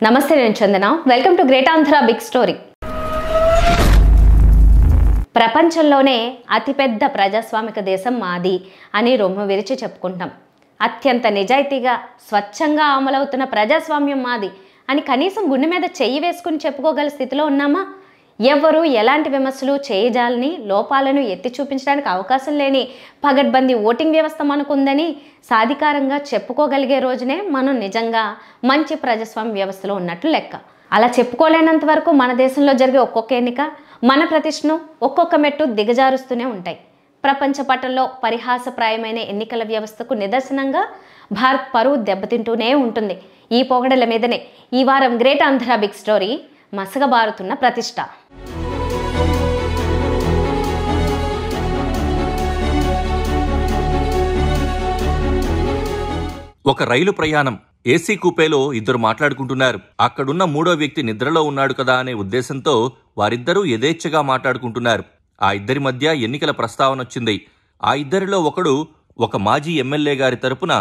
నమస్తే, నేను Chandana. Welcome to great Andhra big story. ప్రపంచంలోనే అతిపెద్ద ప్రజాస్వామిక దేశం మాది అని రొమ్ము విరిచి చెప్పుకుంటాం. అత్యంత నిజాయితీగా స్వచ్ఛంగా అమలవుతున్న ప్రజాస్వామ్యం మాది అని కనీసం గుండె మీద చెయ్యి వేసుకుని చెప్పుకోగల స్థితిలో ఉన్నామా? ఎవరు ఎలాంటి విమర్శలు చేయజాలని, లోపాలను ఎత్తి చూపించడానికి అవకాశం లేని పగడ్బందీ ఓటింగ్ వ్యవస్థ మనకుందని సాధికారంగా చెప్పుకోగలిగే రోజునే మనం నిజంగా మంచి ప్రజాస్వామ్య వ్యవస్థలో ఉన్నట్లు లెక్క. అలా చెప్పుకోలేనంత వరకు మన దేశంలో జరిగే ఒక్కొక్క ఎన్నిక మన ప్రతిష్టను ఒక్కొక్క మెట్టు దిగజారుస్తూనే ఉంటాయి. ప్రపంచ పటంలో పరిహాసప్రాయమైన ఎన్నికల వ్యవస్థకు నిదర్శనంగా భారత్ పరువు దెబ్బతింటూనే ఉంటుంది. ఈ పొగడల మీదనే ఈ వారం గ్రేట్ ఆంధ్ర బిగ్ స్టోరీ మసగబారుతున్న ప్రతిష్ట. ఒక రైలు ప్రయాణం. ఏసీ కూపేలో ఇద్దరు మాట్లాడుకుంటున్నారు. అక్కడున్న మూడో వ్యక్తి నిద్రలో ఉన్నాడు కదా అనే ఉద్దేశంతో వారిద్దరూ యథేచ్ఛగా మాట్లాడుకుంటున్నారు. ఆ ఇద్దరి మధ్య ఎన్నికల ప్రస్తావన వచ్చింది. ఆ ఇద్దరిలో ఒకడు ఒక మాజీ ఎమ్మెల్యే గారి తరపున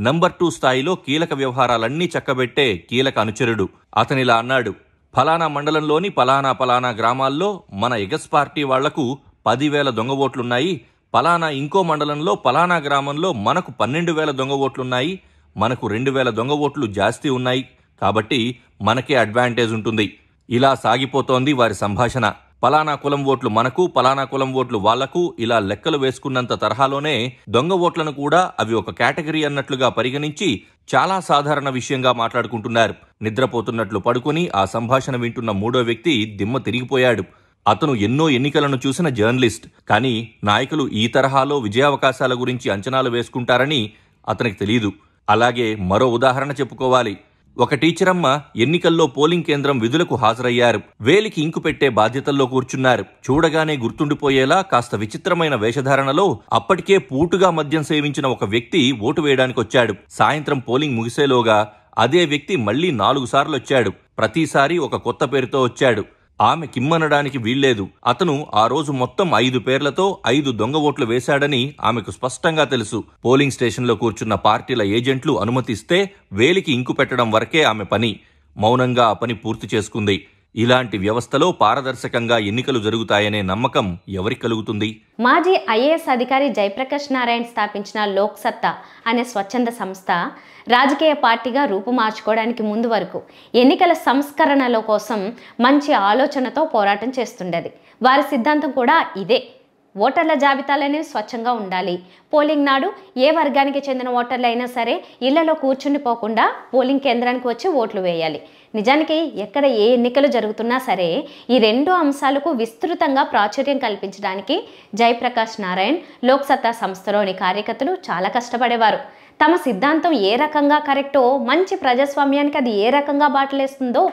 నంబర్ 2 స్థాయిలో కీలక వ్యవహారాలన్నీ చక్కబెట్టే కీలక అనుచరుడు. అతనిలా అన్నాడు, ఫలానా మండలంలోని పలానా గ్రామాల్లో మన ఎగస్ పార్టీ వాళ్లకు 10,000 దొంగ ఓట్లున్నాయి, పలానా ఇంకో మండలంలో పలానా గ్రామంలో మనకు 12,000 దొంగ ఓట్లున్నాయి, మనకు 2,000 దొంగ ఓట్లు జాస్తి ఉన్నాయి, కాబట్టి మనకే అడ్వాంటేజ్ ఉంటుంది. ఇలా సాగిపోతోంది వారి సంభాషణ. పలానా కులం ఓట్లు మనకు, పలానా కులం ఓట్లు వాళ్లకు, ఇలా లెక్కలు వేసుకున్నంత తరహాలోనే దొంగ ఓట్లను కూడా అవి ఒక కేటగిరీ అన్నట్లుగా పరిగణించి చాలా సాధారణ విషయంగా మాట్లాడుకుంటున్నారు. నిద్రపోతున్నట్లు పడుకుని ఆ సంభాషణ వింటున్న మూడో వ్యక్తి దిమ్మ తిరిగిపోయాడు. అతను ఎన్నో ఎన్నికలను చూసిన జర్నలిస్ట్. కానీ నాయకులు ఈ తరహాలో విజయావకాశాల గురించి అంచనాలు వేసుకుంటారని అతనికి తెలియదు. అలాగే మరో ఉదాహరణ చెప్పుకోవాలి. ఒక టీచరమ్మ ఎన్నికల్లో పోలింగ్ కేంద్రం విధులకు హాజరయ్యారు. వేలికి ఇంకు పెట్టే బాధ్యతల్లో కూర్చున్నారు. చూడగానే గుర్తుండిపోయేలా కాస్త విచిత్రమైన వేషధారణలో అప్పటికే పూటుగా మద్యం సేవించిన ఒక వ్యక్తి ఓటు వేయడానికొచ్చాడు. సాయంత్రం పోలింగ్ ముగిసేలోగా అదే వ్యక్తి మళ్లీ 4 సార్లు వచ్చాడు. ప్రతిసారి ఒక కొత్త పేరుతో వచ్చాడు. ఆమె కిమ్మనడానికి వీల్లేదు. అతను ఆ రోజు మొత్తం 5 పేర్లతో 5 దొంగ ఓట్లు వేశాడని ఆమెకు స్పష్టంగా తెలుసు. పోలింగ్ స్టేషన్లో కూర్చున్న పార్టీల ఏజెంట్లు అనుమతిస్తే వేలికి ఇంకు పెట్టడం వరకే ఆమె పని. మౌనంగా ఆ పని పూర్తి చేసుకుంది. ఇలాంటి వ్యవస్థలో పారదర్శకంగా ఎన్నికలు జరుగుతాయనే నమ్మకం ఎవరికి కలుగుతుంది? మాజీ ఐఏఎస్ అధికారి జయప్రకాష్ నారాయణ్ స్థాపించిన లోక్ సత్తా అనే స్వచ్ఛంద సంస్థ రాజకీయ పార్టీగా రూపుమార్చుకోవడానికి ముందు వరకు ఎన్నికల సంస్కరణల కోసం మంచి ఆలోచనతో పోరాటం చేస్తుండేది. వారి సిద్ధాంతం కూడా ఇదే. ఓటర్ల జాబితాలనేవి స్వచ్ఛంగా ఉండాలి. పోలింగ్ నాడు ఏ వర్గానికి చెందిన ఓటర్లు అయినా సరే ఇళ్లలో కూర్చుని పోకుండా పోలింగ్ కేంద్రానికి వచ్చి ఓట్లు వేయాలి. నిజానికి ఎక్కడ ఏ ఎన్నికలు జరుగుతున్నా సరే ఈ 2 అంశాలకు విస్తృతంగా ప్రాచుర్యం కల్పించడానికి జయప్రకాష్ నారాయణ్ లోక్ సత్తా సంస్థలోని కార్యకర్తలు చాలా కష్టపడేవారు. తమ సిద్ధాంతం ఏ రకంగా కరెక్టో, మంచి ప్రజాస్వామ్యానికి అది ఏ రకంగా బాటలేస్తుందో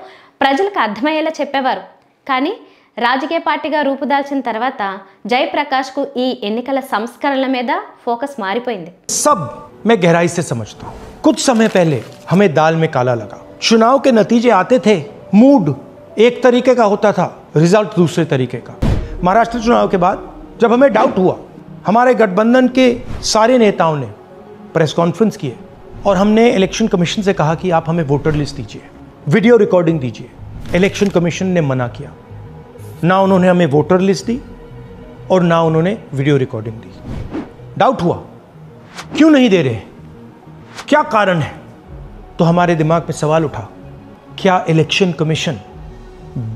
ప్రజలకు అర్థమయ్యేలా చెప్పేవారు. కానీ రాజకీయ పార్టీగా రూపుదాల్చిన తర్వాత జయప్రకాష్కు ఈ ఎన్నికల సంస్కరణల మీద ఫోకస్ మారిపోయింది. सब मैं गहराई से समझता हूँ. कुछ समय पहले हमें दाल में काला लगा. चुनाव के नतीजे आते थे, मूड एक तरीके का होता था, रिजल्ट दूसरे तरीके का. महाराष्ट्र चुनाव के बाद जब हमें डाउट हुआ, हमारे गठबंधन के सारे नेताओं ने प्रेस कॉन्फ्रेंस किए और हमने इलेक्शन कमीशन से कहा कि आप हमें वोटर लिस्ट दीजिए, वीडियो रिकॉर्डिंग दीजिए. इलेक्शन कमीशन ने मना किया. ना उन्होंने हमें वोटर लिस्ट दी और ना उन्होंने वीडियो रिकॉर्डिंग दी. डाउट हुआ, क्यों नहीं दे रहे, क्या कारण है? तो हमारे दिमाग में सवाल उठा, क्या इलेक्शन कमीशन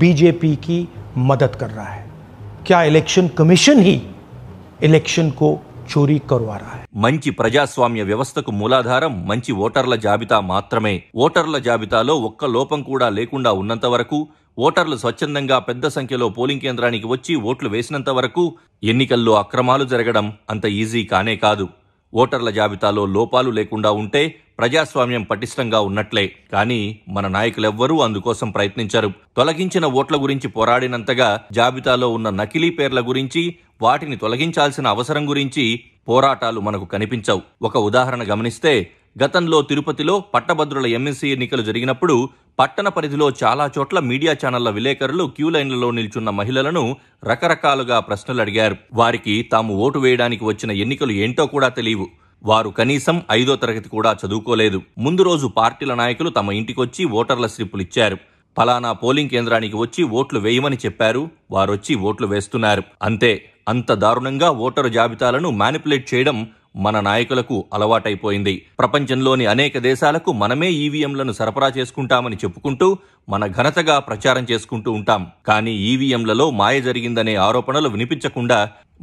बीजेपी की मदद कर रहा है? क्या इलेक्शन कमीशन ही इलेक्शन को చోరీ करवा रहा है. మంచి ప్రజాస్వామ్య వ్యవస్థకు మూలాధారం మంచి ఓటర్ల జాబితా మాత్రమే. ఓటర్ల జాబితాలో ఒక్క లోపం కూడా లేకుండా ఉన్నంత వరకు, ఓటర్లు స్వచ్ఛందంగా పెద్ద సంఖ్యలో పోలింగ్ కేంద్రానికి వచ్చి ఓట్లు వేసినంత వరకు ఎన్నికల్లో అక్రమాలు జరగడం అంత ఈజీ కానే కాదు. ఓటర్ల జాబితాలో లోపాలు లేకుండా ఉంటే ప్రజాస్వామ్యం పటిష్టంగా ఉన్నట్లే. కానీ మన నాయకులెవ్వరూ అందుకోసం ప్రయత్నించరు. తొలగించిన ఓట్ల గురించి పోరాడినంతగా జాబితాలో ఉన్న నకిలీ పేర్ల గురించి, వాటిని తొలగించాల్సిన అవసరం గురించి పోరాటాలు మనకు కనిపించవు. ఒక ఉదాహరణ గమనిస్తే, గతంలో తిరుపతిలో పట్టభద్రుల ఎమ్మెల్సీ ఎన్నికలు జరిగినప్పుడు పట్టణ పరిధిలో చాలా చోట్ల మీడియా ఛానళ్ల విలేకరులు క్యూ లైన్లలో నిల్చున్న మహిళలను రకరకాలుగా ప్రశ్నలు అడిగారు. వారికి తాము ఓటు వేయడానికి వచ్చిన ఎన్నికలు ఏంటో కూడా తెలియవు. వారు కనీసం 5వ తరగతి కూడా చదువుకోలేదు. ముందు రోజు పార్టీల నాయకులు తమ ఇంటికొచ్చి ఓటర్ల స్లిప్పులు ఇచ్చారు. ఫలానా పోలింగ్ కేంద్రానికి వచ్చి ఓట్లు వేయమని చెప్పారు. వారొచ్చి ఓట్లు వేస్తున్నారు. అంతే. అంత దారుణంగా ఓటరు జాబితాలను మ్యానిపులేట్ చేయడం మన నాయకులకు అలవాటైపోయింది. ప్రపంచంలోని అనేక దేశాలకు మనమే ఈవీఎంలను సరఫరా చేసుకుంటామని చెప్పుకుంటూ మన ఘనతగా ప్రచారం చేసుకుంటూ ఉంటాం. కానీ ఈవీఎంలలో మాయ జరిగిందనే ఆరోపణలు వినిపించకుండా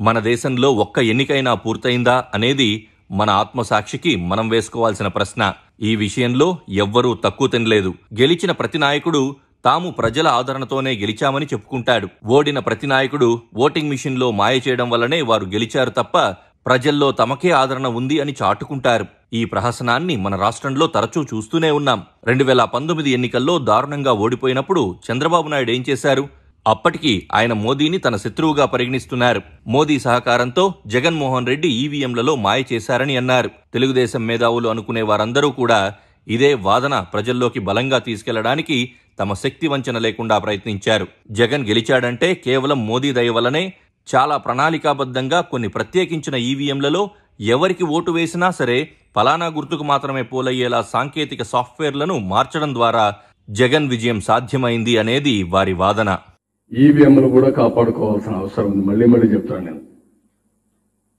మన దేశంలో ఒక్క ఎన్నికైనా పూర్తయిందా అనేది మన ఆత్మసాక్షికి మనం వేసుకోవాల్సిన ప్రశ్న. ఈ విషయంలో ఎవ్వరూ తక్కువ తినలేదు. గెలిచిన ప్రతి నాయకుడు తాము ప్రజల ఆదరణతోనే గెలిచామని చెప్పుకుంటాడు. ఓడిన ప్రతి నాయకుడు ఓటింగ్ మిషన్లో మాయ చేయడం వల్లనే వారు గెలిచారు తప్ప ప్రజల్లో తమకే ఆదరణ ఉంది అని చాటుకుంటారు. ఈ ప్రహసనాన్ని మన రాష్ట్రంలో తరచూ చూస్తూనే ఉన్నాం. 2019 ఎన్నికల్లో దారుణంగా ఓడిపోయినప్పుడు చంద్రబాబు నాయుడు ఏం చేశారు? అప్పటికి ఆయన మోదీని తన శత్రువుగా పరిగణిస్తున్నారు. మోదీ సహకారంతో జగన్మోహన్ రెడ్డి ఈవీఎంలలో మాయ చేశారని అన్నారు. తెలుగుదేశం మేధావులు అనుకునే వారందరూ కూడా ఇదే వాదన ప్రజల్లోకి బలంగా తీసుకెళ్లడానికి తమ శక్తి వంచన లేకుండా ప్రయత్నించారు. జగన్ గెలిచాడంటే కేవలం మోదీ దయ వల్లనే. చాలా ప్రణాళికాబద్ధంగా కొన్ని ప్రత్యేకించిన ఈవీఎంలలో ఎవరికి ఓటు వేసినా సరే ఫలానా గుర్తుకు మాత్రమే పోలయ్యేలా సాంకేతిక సాఫ్ట్వేర్లను మార్చడం ద్వారా జగన్ విజయం సాధ్యమైంది అనేది వారి వాదన. ఈవీఎంలు కూడా కాపాడుకోవాల్సిన అవసరం ఉంది. మళ్ళీ మళ్ళీ చెప్తాను నేను.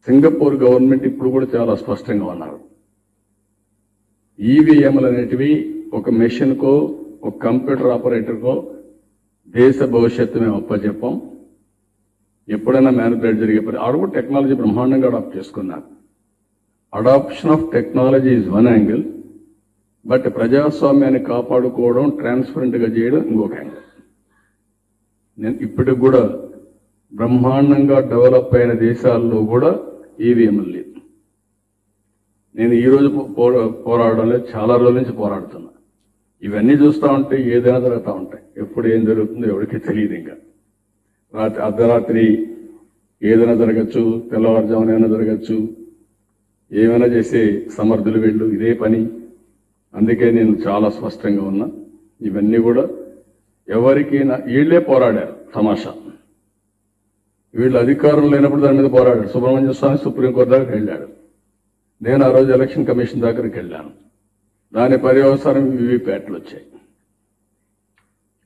సింగపూర్ గవర్నమెంట్ ఇప్పుడు కూడా చాలా స్పష్టంగా ఉన్నారు. ఈవీఎంలు అనేటివి ఒక మెషిన్కో ఒక కంప్యూటర్ ఆపరేటర్కో దేశ భవిష్యత్తు మేము అప్పచెప్పాం. ఎప్పుడైనా మ్యానిపులేట్ జరిగే ఆడ కూడా టెక్నాలజీ బ్రహ్మాండంగా అడాప్ట్ చేసుకున్నారు. Adoption of technology is one angle, but ప్రజాస్వామ్యాన్ని కాపాడుకోవడం, ట్రాన్స్పరెంట్గా చేయడం ఇంకొక యాంగిల్. నేను ఇప్పటికి కూడా బ్రహ్మాండంగా డెవలప్ అయిన దేశాల్లో కూడా ఈవీఎంలు లేదు. నేను ఈరోజు పోరాడడం లేదు, చాలా రోజుల నుంచి పోరాడుతున్నా. ఇవన్నీ చూస్తూ ఉంటే ఏదైనా జరుగుతూ ఉంటాయి. ఎప్పుడు ఏం జరుగుతుందో ఎవరికి తెలియదు. ఇంకా అర్ధరాత్రి ఏదైనా జరగచ్చు, తెల్లవారుజామున ఏమైనా జరగచ్చు, ఏమైనా చేసే సమర్థులు వీళ్ళు, ఇదే పని. అందుకే నేను చాలా స్పష్టంగా ఉన్నా. ఇవన్నీ కూడా ఎవరికైనా వీళ్ళే పోరాడారు. తమాషా, వీళ్ళు అధికారం లేనప్పుడు దాని మీద పోరాడారు. సుబ్రహ్మణ్య స్వామి సుప్రీంకోర్టు దాకా వెళ్ళాడు. నేను ఆ రోజు ఎలక్షన్ కమిషన్ దగ్గరికి వెళ్ళాను. దాని పర్యవసానం వీవీప్యాట్లు వచ్చాయి.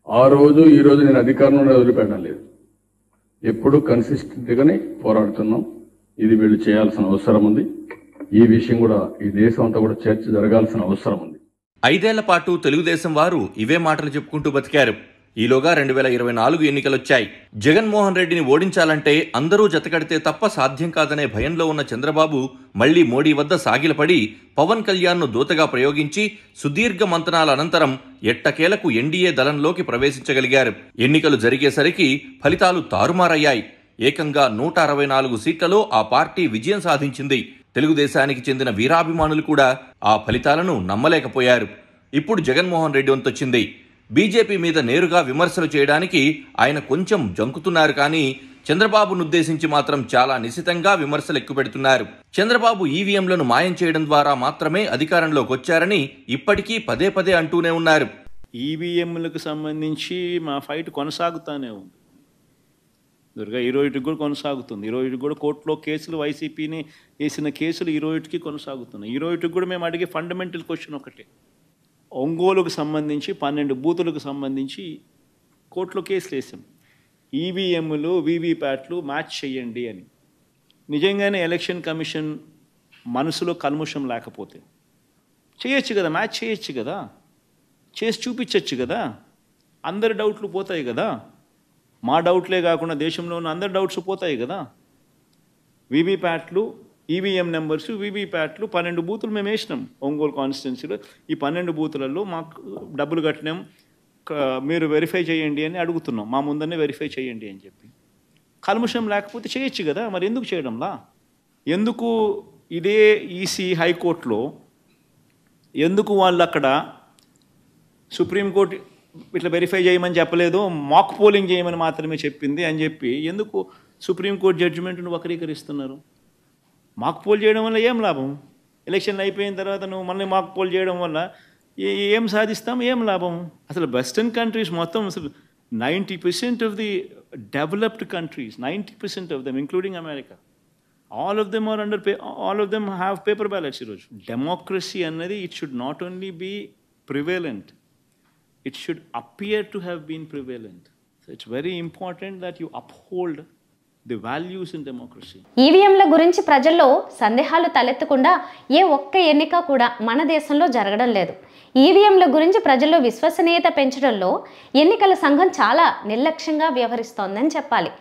ఆ రోజు ఈ రోజు నేను అధికారంలో వదిలిపెట్టడం లేదు. ఎప్పుడు కన్సిస్టెంట్గానే పోరాడుతున్నాం. ఇది వీళ్ళు చేయాల్సిన అవసరం ఉంది. ఈ విషయం కూడా ఈ దేశం అంతా కూడా చర్చ జరగాల్సిన అవసరం ఉంది. 5 ఏళ్ల పాటు తెలుగుదేశం వారు ఇవే మాటలు చెప్పుకుంటూ బతికారు. ఈలోగా 2024 ఎన్నికలొచ్చాయి. జగన్మోహన్ రెడ్డిని ఓడించాలంటే అందరూ జతకడితే తప్ప సాధ్యం కాదనే భయంలో ఉన్న చంద్రబాబు మళ్లీ మోడీ వద్ద సాగిలపడి పవన్ కళ్యాణ్ను దూతగా ప్రయోగించి సుదీర్ఘ మంతనాల అనంతరం ఎట్టకేలకు ఎన్డీఏ దళంలోకి ప్రవేశించగలిగారు. ఎన్నికలు జరిగేసరికి ఫలితాలు తారుమారయ్యాయి. ఏకంగా 164 సీట్లలో ఆ పార్టీ విజయం సాధించింది. తెలుగుదేశానికి చెందిన వీరాభిమానులు కూడా ఆ ఫలితాలను నమ్మలేకపోయారు. ఇప్పుడు జగన్మోహన్ రెడ్డి వంతొచ్చింది. బీజేపీ మీద నేరుగా విమర్శలు చేయడానికి ఆయన కొంచెం జంకుతున్నారు. కానీ చంద్రబాబునుద్దేశించి మాత్రం చాలా నిశితంగా విమర్శలు ఎక్కుపెడుతున్నారు. చంద్రబాబు ఈవీఎంలను మాయం చేయడం ద్వారా మాత్రమే అధికారంలోకి వచ్చారని ఇప్పటికీ పదే పదే అంటూనే ఉన్నారు. ఈవీఎంలకు సంబంధించి మా ఫైట్ కొనసాగుతూనే ఉంది. దుర్గా ఈ రోజుకి కూడా కొనసాగుతుంది. ఈ రోజుకి కూడా కోర్టులో కేసులు, వైసీపీని వేసిన కేసులు ఈ రోజుకి కొనసాగుతున్నాయి. ఈ రోజుకి కూడా మేము అడిగే ఫండమెంటల్ క్వశ్చన్ ఒకటే. ఒంగోలుకు సంబంధించి 12 బూతులకు సంబంధించి కోర్టులో కేసులు వేసాం. ఈవీఎంలు, వీవీప్యాట్లు మ్యాచ్ చేయండి అని. నిజంగానే ఎలక్షన్ కమిషన్ మనసులో కల్ముషం లేకపోతే చేయొచ్చు కదా, మ్యాచ్ చేయొచ్చు కదా, చేసి చూపించవచ్చు కదా. అందరి డౌట్లు పోతాయి కదా. మా డౌట్లే కాకుండా దేశంలో ఉన్న అందరి డౌట్స్ పోతాయి కదా. వీవీప్యాట్లు, ఈవీఎం నెంబర్స్, వీవీప్యాట్లు 12 బూతులు మేము వేసినాం ఒంగోలు కాన్స్టిట్యున్సీలో. ఈ 12 బూతులలో మాకు డబ్బులు కట్టినాం, మీరు వెరిఫై చేయండి అని అడుగుతున్నాం. మా ముందరనే వెరిఫై చేయండి అని చెప్పి. కల్ముషం లేకపోతే చేయొచ్చు కదా. మరి ఎందుకు చేయడంలా? ఎందుకు ఇదే ఈసీ హైకోర్టులో ఎందుకు వాళ్ళు అక్కడ సుప్రీంకోర్టు ఇట్లా వెరిఫై చేయమని చెప్పలేదు, మాక్ పోలింగ్ చేయమని మాత్రమే చెప్పింది అని చెప్పి ఎందుకు సుప్రీంకోర్టు జడ్జిమెంట్ను వక్రీకరిస్తున్నారు? మాక్ పోల్ చేయడం వల్ల ఏం లాభం? ఎలక్షన్లు అయిపోయిన తర్వాత నువ్వు మళ్ళీ మాక్ పోల్ చేయడం వల్ల ఏం సాధిస్తాం, ఏం లాభం? అసలు వెస్టర్న్ కంట్రీస్ మొత్తం అసలు 90% of the developed countries, 90% of them including America, all of them are all of them have paper ballots ఈరోజు. డెమోక్రసీ అన్నది it should not only be prevalent, it should appear to have been prevalent. So it's very important that you uphold the values in democracy. ఈవీఎంల గురించి ప్రజల్లో సందేహాలు తలెత్తకుండా ఏ ఒక్క ఎన్నిక కూడా మన దేశంలో జరగడం లేదు. ఈవీఎంల గురించి ప్రజల్లో విశ్వసనీయత పెంచడంలో ఎన్నికల సంఘం చాలా నిర్లక్ష్యంగా వ్యవహరిస్తోందని చెప్పాలి.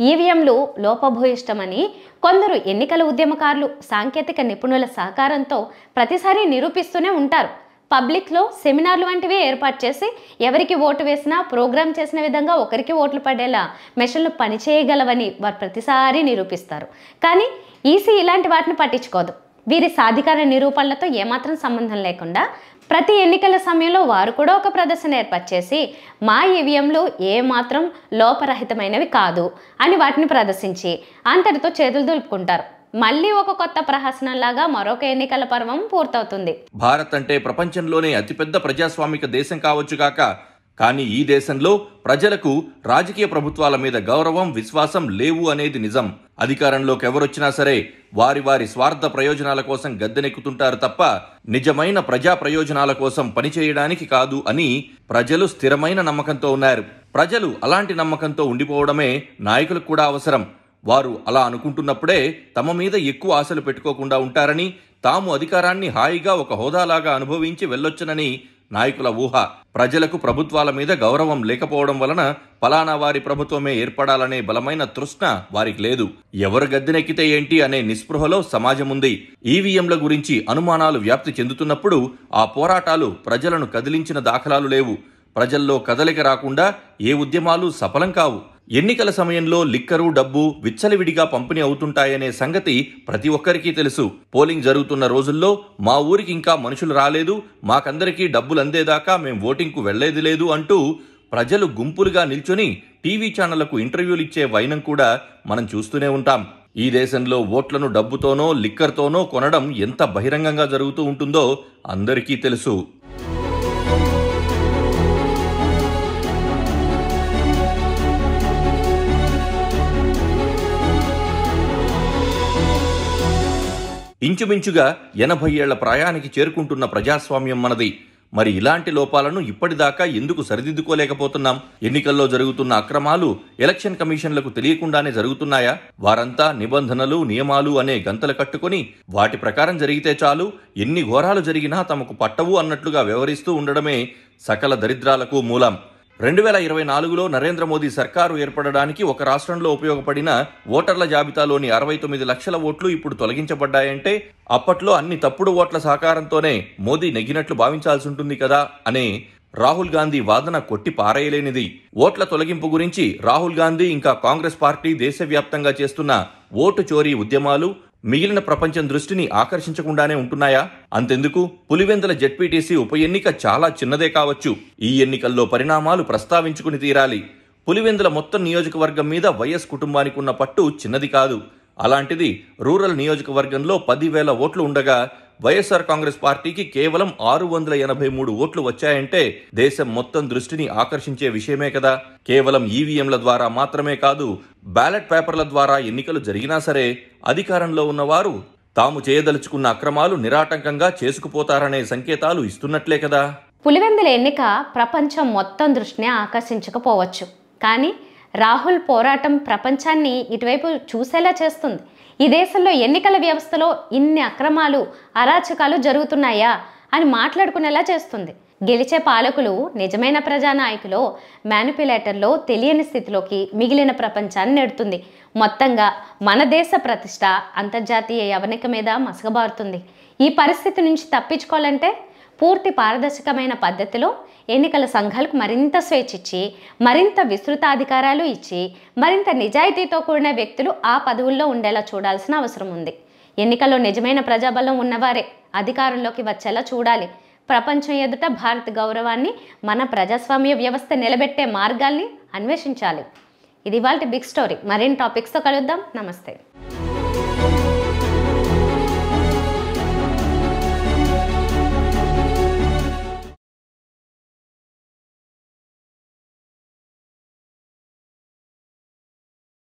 ఈవీఎంలు లోపభూయిష్టమని కొందరు ఎన్నికల ఉద్యమకారులు సాంకేతిక నిపుణుల సహకారంతో ప్రతిసారి నిరూపిస్తూనే ఉంటారు. పబ్లిక్లో సెమినార్లు వంటివి ఏర్పాటు చేసి ఎవరికి ఓటు వేసినా ప్రోగ్రామ్ చేసిన విధంగా ఒకరికి ఓట్లు పడేలా మెషిన్లు పనిచేయగలవని వారు ప్రతిసారి నిరూపిస్తారు. కానీ ఈసీ ఇలాంటి వాటిని పట్టించుకోదు. వీరి సాధికార నిరూపణలతో ఏమాత్రం సంబంధం లేకుండా ప్రతి ఎన్నికల సమయంలో వారు కూడా ఒక ప్రదర్శన ఏర్పాటు చేసి మా ఈవీఎంలు ఏమాత్రం లోపరహితమైనవి కాదు అని వాటిని ప్రదర్శించి అంతటితో చేతులు దులుపుకుంటారు. మళ్ళీ ఒక కొత్త ప్రహసనంలాగా మరొక ఎన్నికల పర్వం పూర్తవుతుంది. భారత్ అంటే ప్రపంచంలోనే అతిపెద్ద ప్రజాస్వామిక దేశం కావచ్చు కాక, కానీ ఈ దేశంలో ప్రజలకు రాజకీయ ప్రభుత్వాల మీద గౌరవం, విశ్వాసం లేవు అనేది నిజం. అధికారంలోకి ఎవరొచ్చినా సరే వారి వారి స్వార్థ ప్రయోజనాల కోసం గద్దెనెక్కుతుంటారు తప్ప నిజమైన ప్రజా ప్రయోజనాల కోసం పనిచేయడానికి కాదు అని ప్రజలు స్థిరమైన నమ్మకంతో ఉన్నారు. ప్రజలు అలాంటి నమ్మకంతో ఉండిపోవడమే నాయకులకు కూడా అవసరం. వారు అలా అనుకుంటున్నప్పుడే తమ మీద ఎక్కువ ఆశలు పెట్టుకోకుండా ఉంటారని, తాము అధికారాన్ని హాయిగా ఒక హోదాలాగా అనుభవించి వెళ్ళొచ్చునని నాయకుల ఊహ. ప్రజలకు ప్రభుత్వాల మీద గౌరవం లేకపోవడం వలన ఫలానా వారి ప్రభుత్వమే ఏర్పడాలనే బలమైన తృష్ణ వారికి లేదు. ఎవరు గద్దెనెక్కితే ఏంటి అనే నిస్పృహలో సమాజం ఉంది. ఈవీఎంల గురించి అనుమానాలు వ్యాప్తి చెందుతున్నప్పుడు ఆ పోరాటాలు ప్రజలను కదిలించిన దాఖలాలు లేవు. ప్రజల్లో కదలిక రాకుండా ఏ ఉద్యమాలు సఫలం కావు. ఎన్నికల సమయంలో లిక్కరు, డబ్బు విచ్చలవిడిగా పంపిణీ అవుతుంటాయనే సంగతి ప్రతి ఒక్కరికి తెలుసు. పోలింగ్ జరుగుతున్న రోజుల్లో మా ఊరికి ఇంకా మనుషులు రాలేదు, మాకందరికీ డబ్బులు అందేదాకా మేం ఓటింగ్కు వెళ్లేది లేదు అంటూ ప్రజలు గుంపులుగా నిల్చొని టీవీ ఛానళ్లకు ఇంటర్వ్యూలు ఇచ్చే వైనం కూడా మనం చూస్తూనే ఉంటాం. ఈ దేశంలో ఓట్లను డబ్బుతోనో లిక్కర్తోనో కొనడం ఎంత బహిరంగంగా జరుగుతూ ఉంటుందో అందరికీ తెలుసు. ఇంచుమించుగా 80 ఏళ్ల ప్రాయానికి చేరుకుంటున్న ప్రజాస్వామ్యం మనది. మరి ఇలాంటి లోపాలను ఇప్పటిదాకా ఎందుకు సరిదిద్దుకోలేకపోతున్నాం? ఎన్నికల్లో జరుగుతున్న అక్రమాలు ఎలక్షన్ కమిషన్లకు తెలియకుండానే జరుగుతున్నాయా? వారంతా నిబంధనలు, నియమాలు అనే గంతలు కట్టుకుని వాటి ప్రకారం జరిగితే చాలు, ఎన్ని ఘోరాలు జరిగినా తమకు పట్టవు అన్నట్లుగా వ్యవహరిస్తూ ఉండడమే సకల దరిద్రాలకు మూలం. 2024లో నరేంద్ర మోదీ సర్కారు ఏర్పడడానికి ఒక రాష్ట్రంలో ఉపయోగపడిన ఓటర్ల జాబితాలోని 69 లక్షల ఓట్లు ఇప్పుడు తొలగించబడ్డాయంటే అప్పట్లో అన్ని తప్పుడు ఓట్ల సహకారంతోనే మోదీ నెగ్గినట్లు భావించాల్సి ఉంటుంది కదా అనే రాహుల్ గాంధీ వాదన కొట్టి పారేయలేనిది. ఓట్ల తొలగింపు గురించి రాహుల్ గాంధీ ఇంకా కాంగ్రెస్ పార్టీ దేశవ్యాప్తంగా చేస్తున్న ఓటు చోరీ ఉద్యమాలు మిగిలిన ప్రపంచం దృష్టిని ఆకర్షించకుండానే ఉంటున్నాయా? అంతెందుకు, పులివెందుల జెడ్పీటీసీ ఉప ఎన్నిక చాలా చిన్నదే కావచ్చు. ఈ ఎన్నికల్లో పరిణామాలు ప్రస్తావించుకుని తీరాలి. పులివెందుల మొత్తం నియోజకవర్గం మీద వైఎస్ కుటుంబానికి ఉన్న పట్టు చిన్నది కాదు. అలాంటిది రూరల్ నియోజకవర్గంలో 10,000 ఓట్లు ఉండగా వైఎస్ఆర్ కాంగ్రెస్ పార్టీకి కేవలం 683 ఓట్లు వచ్చాయంటే దేశం మొత్తం దృష్టిని ఆకర్షించే విషయమే కదా. కేవలం ఈవీఎంల ద్వారా మాత్రమే కాదు, బ్యాలెట్ పేపర్ల ద్వారా ఎన్నికలు జరిగినా సరే అధికారంలో ఉన్నవారు తాము చేయదలుచుకున్న అక్రమాలు నిరాటంకంగా చేసుకుపోతారనే సంకేతాలు ఇస్తున్నట్లే కదా. పులివెందుల ఎన్నిక ప్రపంచం మొత్తం దృష్టిని ఆకర్షించకపోవచ్చు, కానీ రాహుల్ పోరాటం ప్రపంచాన్ని ఇటువైపు చూసేలా చేస్తుంది. ఈ దేశంలో ఎన్నికల వ్యవస్థలో ఇన్ని అక్రమాలు, అరాచకాలు జరుగుతున్నాయా అని మాట్లాడుకునేలా చేస్తుంది. గెలిచే పాలకులు నిజమైన ప్రజానాయకులో మ్యానిపులేటర్లో తెలియని స్థితిలోకి మిగిలిన ప్రపంచాన్ని నెడుతుంది. మొత్తంగా మన దేశ ప్రతిష్ట అంతర్జాతీయ యవనిక మీద మసకబారుతుంది. ఈ పరిస్థితి నుంచి తప్పించుకోవాలంటే పూర్తి పారదర్శకమైన పద్ధతిలో ఎన్నికల సంఘాలకు మరింత స్వేచ్ఛ ఇచ్చి, మరింత విస్తృత అధికారాలు ఇచ్చి, మరింత నిజాయితీతో కూడిన వ్యక్తులు ఆ పదవుల్లో ఉండేలా చూడాల్సిన అవసరం ఉంది. ఎన్నికల్లో నిజమైన ప్రజాబలం ఉన్నవారే అధికారంలోకి వచ్చేలా చూడాలి. ప్రపంచం ఎదుట భారత్ గౌరవాన్ని, మన ప్రజాస్వామ్య వ్యవస్థ నిలబెట్టే మార్గాల్ని అన్వేషించాలి. ఇది ఇవాల్టి బిగ్ స్టోరీ. మరిన్ని టాపిక్స్తో కలుద్దాం. నమస్తే.